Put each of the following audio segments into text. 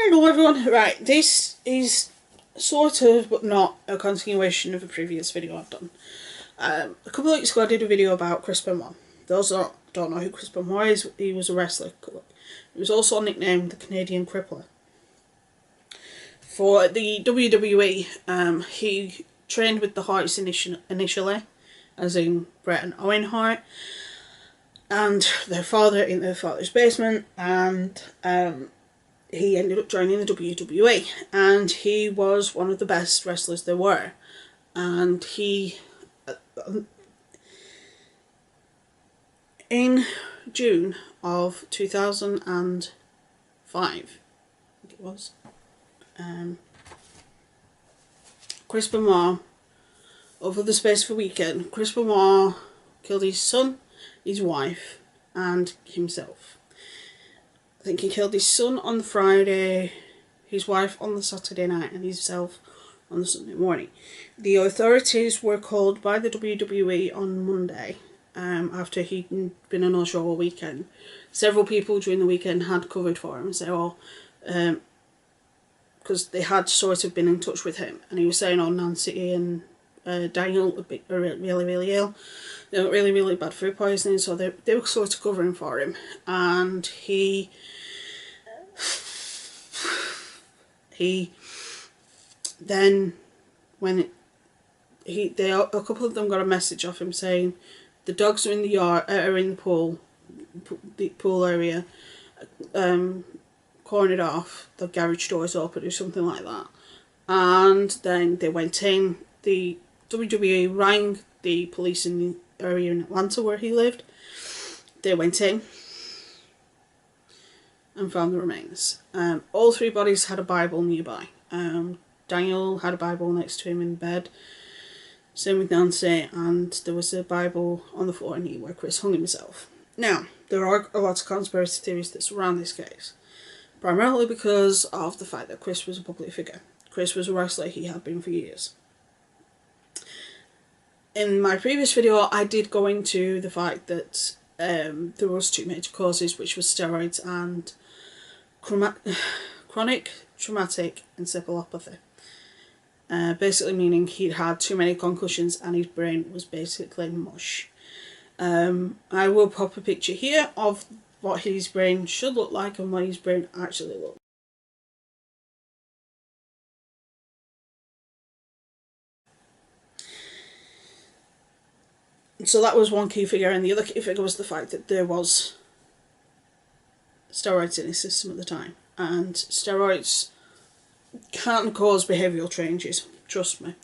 Hello everyone, right, this is sort of, but not, a continuation of a previous video I've done. A couple of weeks ago I did a video about Chris Benoit. Those that don't know who Chris Benoit is, he was a wrestler. He was also nicknamed the Canadian Crippler. For the WWE, he trained with the Harts initially, as in Bret and Owen Hart, and their father in their father's basement, and he ended up joining the WWE, and he was one of the best wrestlers there were. And he, in June of 2005, I think it was, Chris Benoit, over the space of a weekend, Chris Benoit killed his son, his wife, and himself. I think he killed his son on the Friday, his wife on the Saturday night, and himself on the Sunday morning. The authorities were called by the WWE on Monday, after he'd been a no-show all weekend. Several people during the weekend had covered for him and said, because they had sort of been in touch with him, and he was saying, Nancy and Daniel are really ill. They were really bad food poisoning, so they were sort of covering for him. And he then, when a couple of them got a message off him saying the dogs are in the yard, are in the pool area, cornered off, the garage doors open or something like that. And then they went in. The WWE rang the police in the area in Atlanta where he lived. They went in and found the remains. All three bodies had a Bible nearby. Daniel had a Bible next to him in bed. Same with Nancy, and there was a Bible on the floor near where Chris hung himself. Now, there are a lot of conspiracy theories that surround this case, primarily because of the fact that Chris was a public figure. Chris was a wrestler, he had been for years. In my previous video, I did go into the fact that there was two major causes, which was steroids and chronic traumatic encephalopathy. Basically meaning he'd had too many concussions and his brain was basically mush. I will pop a picture here of what his brain should look like and what his brain actually looks like. So that was one key figure, and the other key figure was the fact that there was steroids in his system at the time. And steroids can cause behavioural changes, trust me.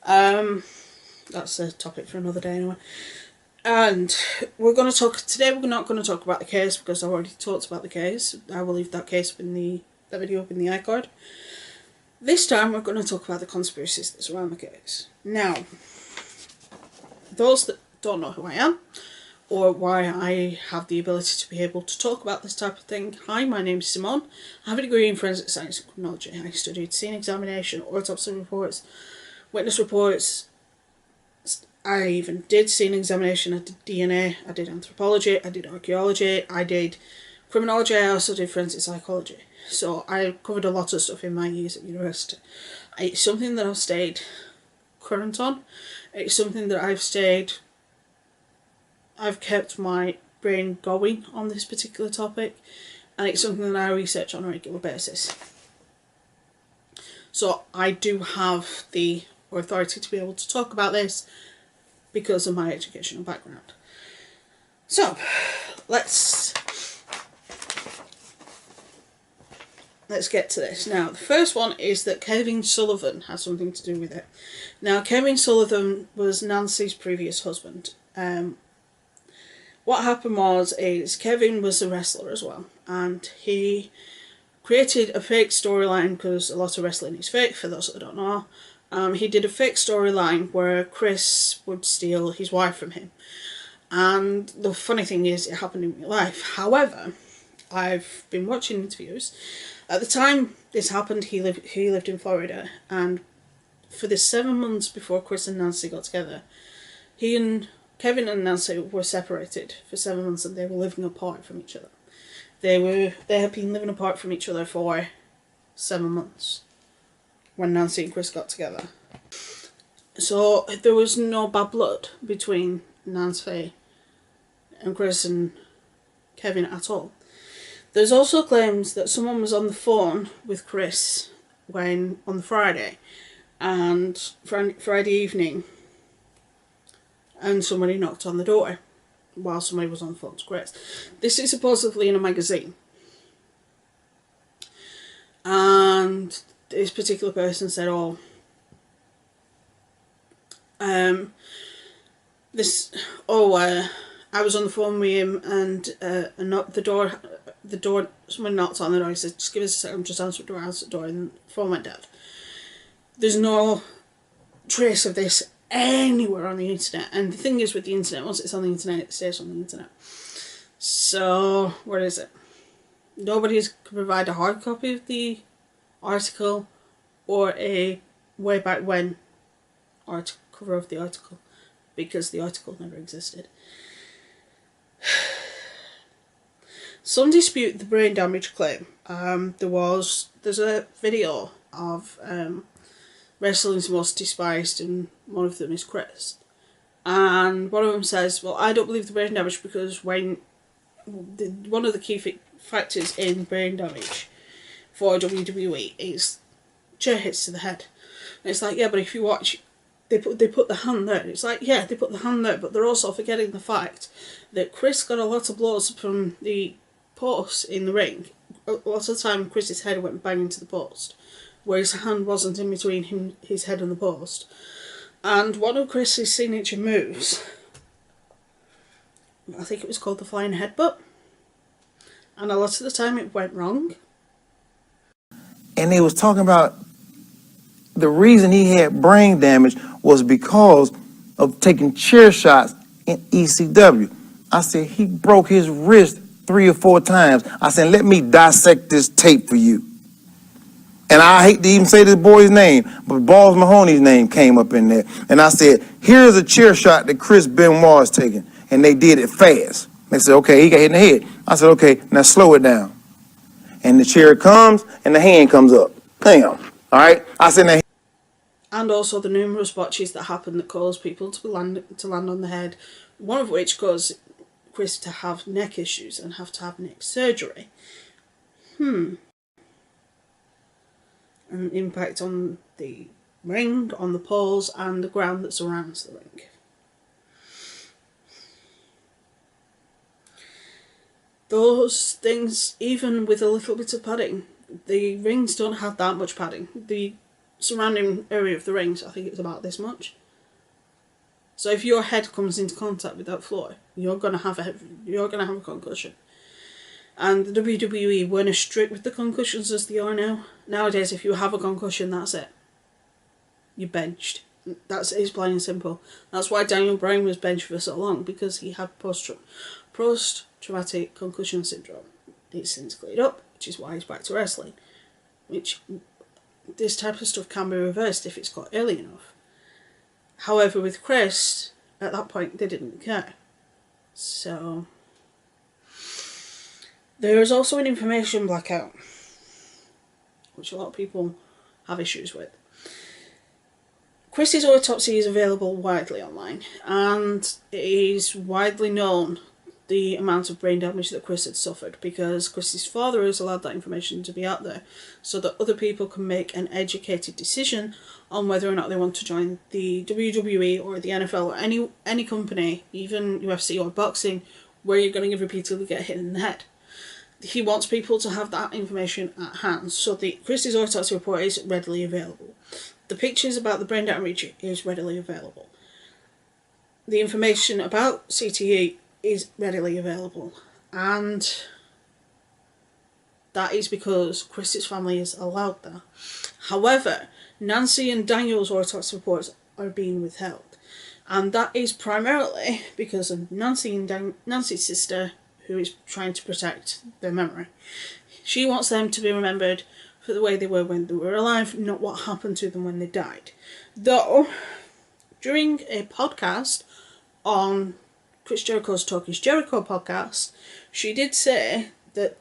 That's a topic for another day anyway. And we're going to talk, today we're not going to talk about the case because I already talked about the case. I will leave that case up in that video up in the iCard. This time we're going to talk about the conspiracies that surround the case. Now, those that don't know who I am, or why I have the ability to be able to talk about this type of thing. Hi, my name's Simone. I have a degree in forensic science and criminology. I studied scene examination, autopsy reports, witness reports. I even did scene examination, I did DNA, I did anthropology, I did archaeology, I did criminology, I also did forensic psychology. So I covered a lot of stuff in my years at university. It's something that I've stayed current on. It's something that I've kept my brain going on this particular topic, and it's something that I research on a regular basis. So I do have the authority to be able to talk about this because of my educational background. So let's get to this. Now, the first one is that Kevin Sullivan has something to do with it. Now, Kevin Sullivan was Nancy's previous husband. What happened is Kevin was a wrestler as well, and he created a fake storyline, because a lot of wrestling is fake, for those that don't know. He did a fake storyline where Chris would steal his wife from him. And the funny thing is, it happened in real life. However, I've been watching interviews. At the time this happened, he lived in Florida, and for the 7 months before Chris and Nancy got together, Kevin and Nancy were separated for 7 months, and they were living apart from each other. They had been living apart from each other for 7 months when Nancy and Chris got together. So there was no bad blood between Nancy and Chris and Kevin at all. There's also claims that someone was on the phone with Chris on the Friday, and Friday evening, and somebody knocked on the door while somebody was on the phone to Chris. This is supposedly in a magazine. And this particular person said, I was on the phone with him, and someone knocked on the door. He said, just give us a second, just answer the door, and the phone went dead. There's no trace of this anywhere on the internet, and the thing is with the internet, once it's on the internet, it stays on the internet. So, where is it? Nobody can provide a hard copy of the article or a way back when cover of the article, because the article never existed. Some dispute the brain damage claim. There's a video of wrestling's most despised, and one of them is Chris. And one of them says, well, I don't believe the brain damage because one of the key factors in brain damage for WWE is chair hits to the head. And it's like, yeah, but if you watch, they put the hand there. It's like, yeah, they put the hand there, but they're also forgetting the fact that Chris got a lot of blows from the post in the ring. A lot of the time, Chris's head went bang into the post, where his hand wasn't in between his head and the post. And one of Chris's signature moves, I think it was called the flying headbutt, and a lot of the time it went wrong. And they was talking about the reason he had brain damage was because of taking chair shots in ECW. I said, he broke his wrist 3 or 4 times. I said, let me dissect this tape for you. And I hate to even say this boy's name, but Balls Mahoney's name came up in there. And I said, here's a chair shot that Chris Benoit is taking. And they did it fast. They said, okay, he got hit in the head. I said, okay, now slow it down. And the chair comes and the hand comes up. Bam. All right? I said, now. And also the numerous botches that happen that cause people to land on the head. One of which caused Chris to have neck issues and have to have neck surgery. An impact on the ring, on the poles, and the ground that surrounds the ring. Those things, even with a little bit of padding, the rings don't have that much padding. The surrounding area of the rings, I think it's about this much. So if your head comes into contact with that floor, you're gonna have a concussion. And the WWE weren't as strict with the concussions as they are now. Nowadays, if you have a concussion, that's it. You're benched. It's plain and simple. That's why Daniel Bryan was benched for so long, because he had post-traumatic concussion syndrome. It's since cleared up, which is why he's back to wrestling. This type of stuff can be reversed if it's caught early enough. However, with Chris, at that point, they didn't care. So there is also an information blackout, which a lot of people have issues with. Chris's autopsy is available widely online, and it is widely known the amount of brain damage that Chris had suffered, because Chris's father has allowed that information to be out there so that other people can make an educated decision on whether or not they want to join the WWE or the NFL or any company, even UFC or boxing, where you're going to repeatedly get hit in the head. He wants people to have that information at hand, so Chris's autopsy report is readily available. The pictures about the brain damage is readily available. The information about CTE is readily available, and that is because Chris's family is allowed that. However, Nancy and Daniel's autopsy reports are being withheld, and that is primarily because of Nancy's sister, who is trying to protect their memory. She wants them to be remembered for the way they were when they were alive, not what happened to them when they died. Though, during a podcast on Chris Jericho's Talk is Jericho podcast, she did say that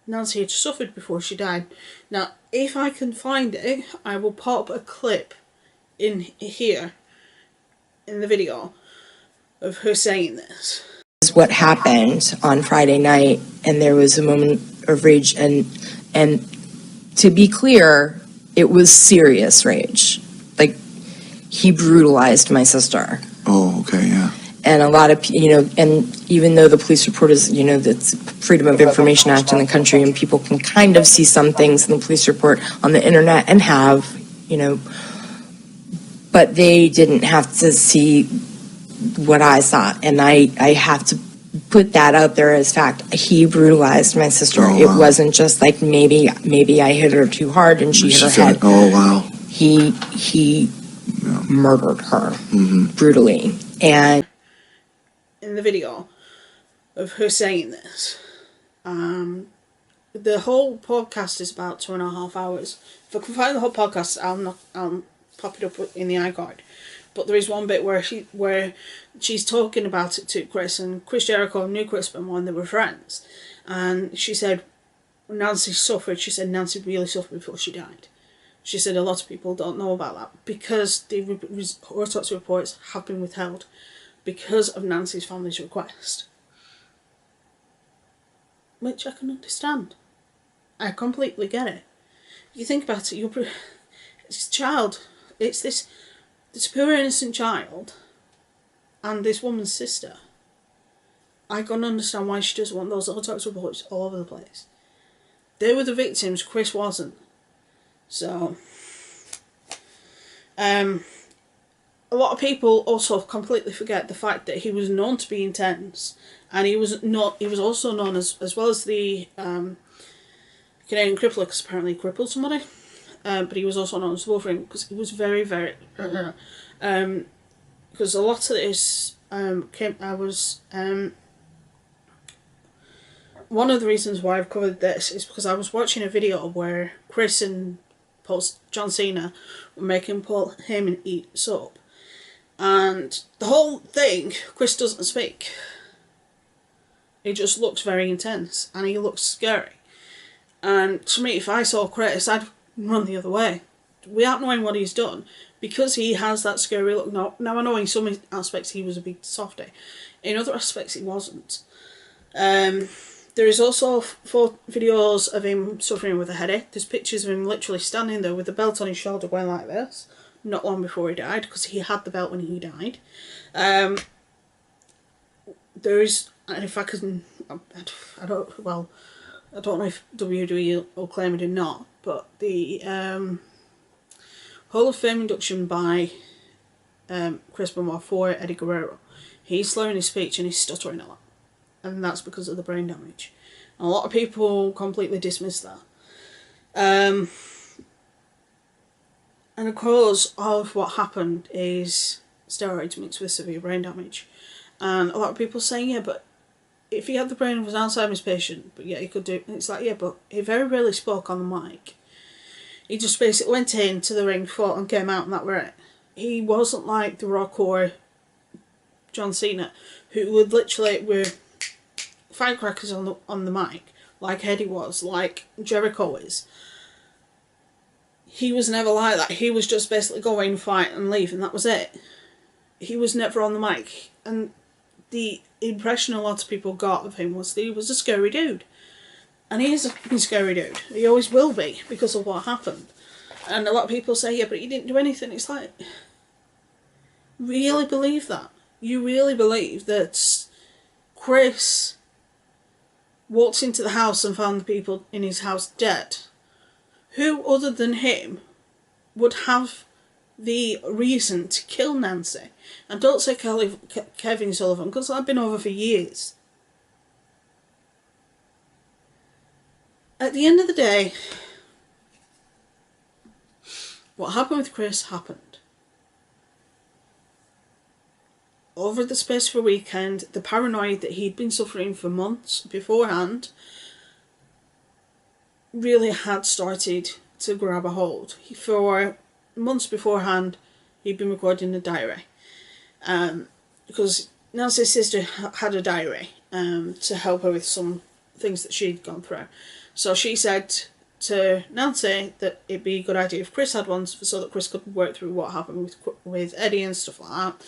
Nancy had suffered before she died. Now, if I can find it, I will pop a clip in here in the video of her saying this. What happened on Friday night, and there was a moment of rage, and to be clear, it was serious rage. Like, he brutalized my sister. Oh, okay, yeah. And a lot of, and even though the police report is, the Freedom of Information Act in the country, and people can kind of see some things in the police report on the internet and have, but they didn't have to see what I saw. And I have to put that out there as fact. He brutalized my sister. Oh, wow. It wasn't just like maybe I hit her too hard and she hit her head. Oh, wow. He murdered her brutally. And in the video of her saying this, the whole podcast is about 2.5 hours. If I can find the whole podcast, I'll pop it up in the iCard. But there is one bit where she's talking about it to Chris, and Chris Jericho knew Chris Benoit, and they were friends. And she said Nancy suffered. She said Nancy really suffered before she died. She said a lot of people don't know about that because the autopsy reports have been withheld because of Nancy's family's request. Which I can understand. I completely get it. If you think about it, it's a child. It's this poor innocent child and this woman's sister. I can understand why she doesn't want those autopsy reports all over the place. They were the victims, Chris wasn't. So, a lot of people also completely forget the fact that he was known to be intense, and he was also known as well as the Canadian crippler, because apparently he crippled somebody, but he was also known as Wolverine because he was very, very because a lot of this one of the reasons why I've covered this is because I was watching a video where Chris and John Cena were making Paul Heyman eat soap. And the whole thing, Chris doesn't speak. He just looks very intense and he looks scary. And to me, if I saw Chris, I'd run the other way. Without knowing what he's done, because he has that scary look. Now I know in some aspects he was a big softy. In other aspects he wasn't. There is also 4 videos of him suffering with a headache. There's pictures of him literally standing there with the belt on his shoulder going like this, not long before he died, because he had the belt when he died. There is, and if I can, I don't know if WWE will claim it or not, but the Hall of Fame induction by Chris Benoit for Eddie Guerrero, he's slurring his speech and he's stuttering a lot. And that's because of the brain damage. And a lot of people completely dismiss that. And of course, of what happened is steroids mixed with severe brain damage. And a lot of people saying, yeah, but if he had the brain of an Alzheimer's patient, but yeah, he could do it. And it's like, yeah, but he very rarely spoke on the mic. He just basically went into the ring, fought, and came out, and that were it. He wasn't like The Rock or John Cena, who would literally were firecrackers on the mic, like Eddie was, like Jericho is. He was never like that. He was just basically go in, fight, and leave, and that was it. He was never on the mic. And the impression a lot of people got of him was that he was a scary dude. And he is a fucking scary dude. He always will be, because of what happened. And a lot of people say, yeah, but he didn't do anything. It's like, really believe that? You really believe that Chris walked into the house and found the people in his house dead? Who other than him would have the reason to kill Nancy? And don't say Kevin Sullivan, because I've been over for years. At the end of the day, what happened with Chris happened. Over the space of a weekend, the paranoia that he'd been suffering for months beforehand really had started to grab a hold. For months beforehand, he'd been recording a diary. Because Nancy's sister had a diary to help her with some things that she'd gone through. So she said to Nancy that it'd be a good idea if Chris had one, so that Chris could work through what happened with Eddie and stuff like that.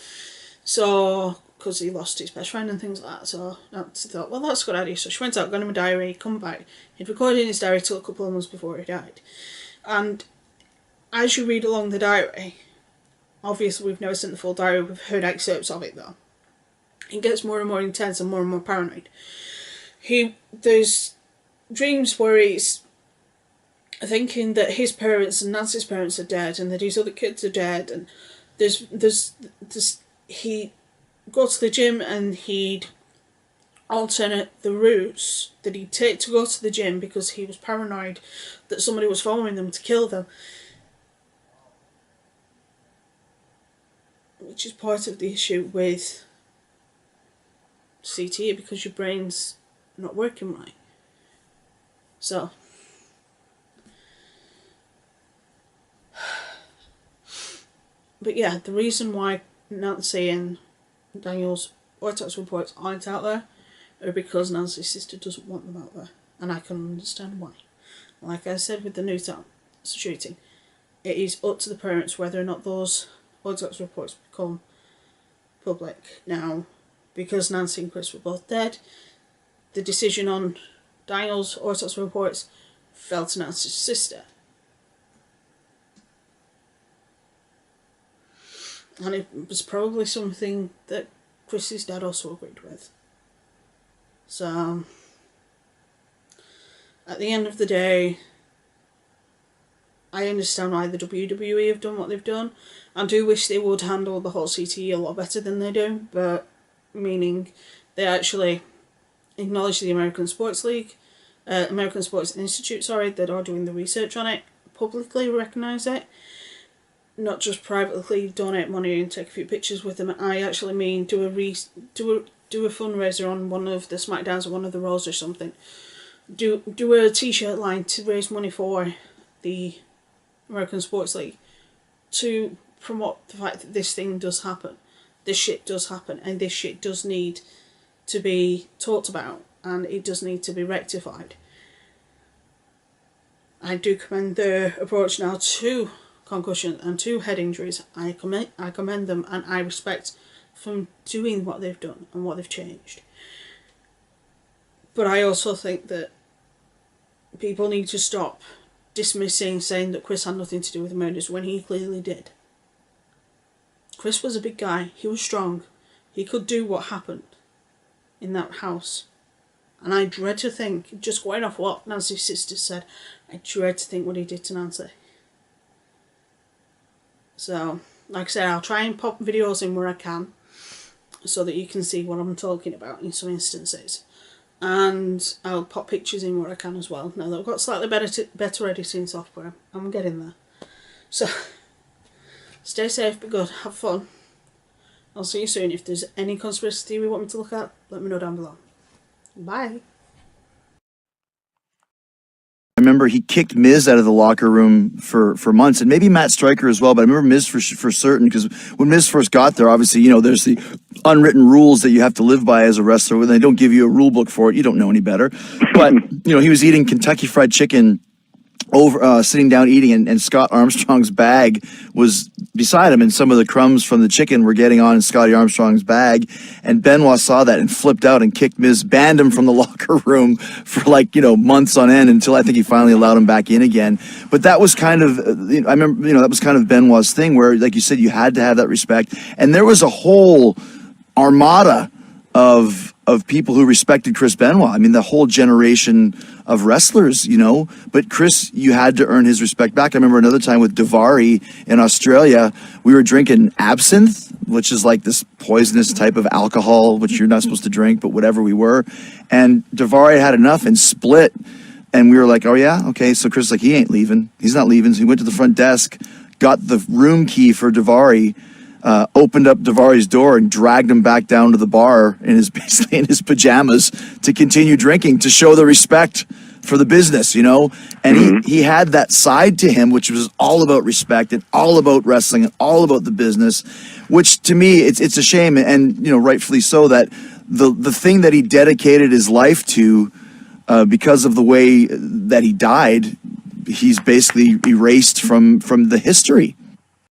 So, because he lost his best friend and things like that. So Nancy thought, well, that's a good idea. So she went out, got him a diary, come back. He'd recorded in his diary till a couple of months before he died. And as you read along the diary, obviously we've never seen the full diary, we've heard excerpts of it though. It gets more and more intense and more paranoid. There's dreams where he's thinking that his parents and Nancy's parents are dead and that his other kids are dead, and he'd go to the gym and he'd alternate the routes that he'd take to go to the gym because he was paranoid that somebody was following them to kill them. Which is part of the issue with CT, because your brain's not working right. So but yeah, the reason why Nancy and Daniel's autopsy reports aren't out there are because Nancy's sister doesn't want them out there, and I can understand why. Like I said with the Newtown shooting, it is up to the parents whether or not those autopsy reports become public. Now, because Nancy and Chris were both dead, the decision on Daniel's autopsy reports fell to Nancy's sister. And it was probably something that Chris's dad also agreed with. So, at the end of the day, I understand why the WWE have done what they've done. I do wish they would handle the whole CTE a lot better than they do, but meaning they actually acknowledge the American Sports Institute, that are doing the research on it, publicly recognise it, not just privately donate money and take a few pictures with them. I actually mean do a fundraiser on one of the SmackDowns or one of the Raws or something. Do a t-shirt line to raise money for the American Sports League to promote the fact that this thing does happen. This shit does happen, and this shit does need to be talked about, and it does need to be rectified. I do commend their approach now to concussion and to head injuries. I commend them, and I respect from doing what they've done and what they've changed. But I also think that people need to stop dismissing, saying that Chris had nothing to do with the murders when he clearly did. Chris was a big guy. He was strong. He could do what happened in that house. And I dread to think, just going off what Nancy's sister said, I dread to think what he did to Nancy. So, like I said, I'll try and pop videos in where I can so that you can see what I'm talking about in some instances. And I'll pop pictures in where I can as well. Now that I've got slightly better editing software, I'm getting there. So, stay safe, be good, have fun. I'll see you soon. If there's any conspiracy theory you want me to look at, let me know down below. Bye. I remember he kicked Miz out of the locker room for months, and maybe Matt Stryker as well, but I remember Miz for certain, because when Miz first got there, obviously, there's the unwritten rules that you have to live by as a wrestler. When they don't give you a rule book for it, you don't know any better. But, he was eating Kentucky Fried Chicken over sitting down eating, and Scott Armstrong's bag was beside him, and some of the crumbs from the chicken were getting on in Scotty Armstrong's bag, and Benoit saw that and flipped out and kicked Miz, banned him from the locker room for months on end, until I think he finally allowed him back in again. But that was kind of, I remember, that was kind of Benoit's thing, where, like you said, you had to have that respect, and there was a whole armada of people who respected Chris Benoit. I mean, the whole generation of wrestlers, but Chris, you had to earn his respect back. I remember another time with Davari in Australia, we were drinking absinthe, which is like this poisonous type of alcohol, which you're not supposed to drink, but whatever we were. And Davari had enough and split. And we were like, oh yeah? Okay. So Chris was like, he ain't leaving. He's not leaving. So he went to the front desk, got the room key for Davari, opened up Davari's door and dragged him back down to the bar basically in his pajamas to continue drinking, to show the respect for the business, and he had that side to him, which was all about respect and all about wrestling and all about the business, which to me, it's a shame, and rightfully so, that the thing that he dedicated his life to because of the way that he died, he's basically erased from the history.